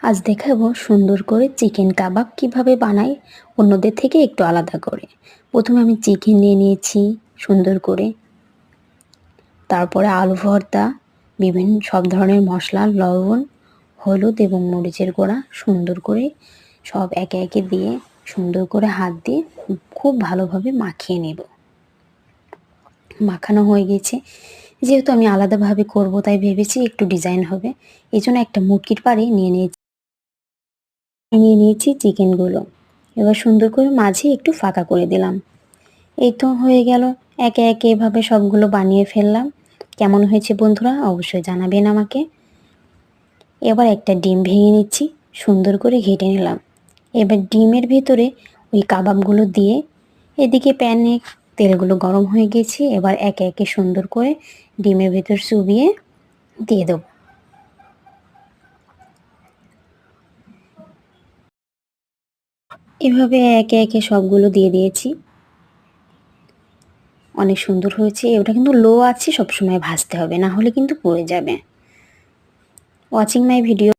আজ দেখাবো সুন্দর করে চিকেন কাবাব কিভাবে বানাই অন্যদের থেকে একটু আলাদা করে। প্রথমে আমি চিকেন নিয়ে নিয়েছি সুন্দর করে, তারপরে আলু ভর্তা, বিভিন্ন সব ধরনের মশলা, লবণ, হলুদ এবং মরিচের গুঁড়া সুন্দর করে সব একে একে দিয়ে সুন্দর করে হাত দিয়ে খুব ভালোভাবে মাখিয়ে নেব। মাখানো হয়ে গেছে, যেহেতু আমি আলাদাভাবে করব তাই ভেবেছি একটু ডিজাইন হবে, এই জন্য একটা মুটকির পাড়ে নিয়ে নিয়েছি চিকেনগুলো। এবার সুন্দর করে মাঝে একটু ফাঁকা করে দিলাম। এই তো হয়ে গেল, একে একে এভাবে সবগুলো বানিয়ে ফেললাম। কেমন হয়েছে বন্ধুরা অবশ্যই জানাবেন আমাকে। এবার একটা ডিম ভেঙে নিচ্ছি, সুন্দর করে ঘেটে নিলাম। এবার ডিমের ভেতরে ওই কাবাবগুলো দিয়ে, এদিকে প্যানে তেলগুলো গরম হয়ে গেছে, এবার একে একে সুন্দর করে ডিমের ভেতর চুবিয়ে দিয়ে দেবো। এভাবে একে একে সবগুলো দিয়ে দিয়েছি। অনেক সুন্দর হয়েছে। ওটা কিন্তু লো আছে সবসময় ভাজতে হবে, না হলে কিন্তু পুড়ে যাবে। Watching my video.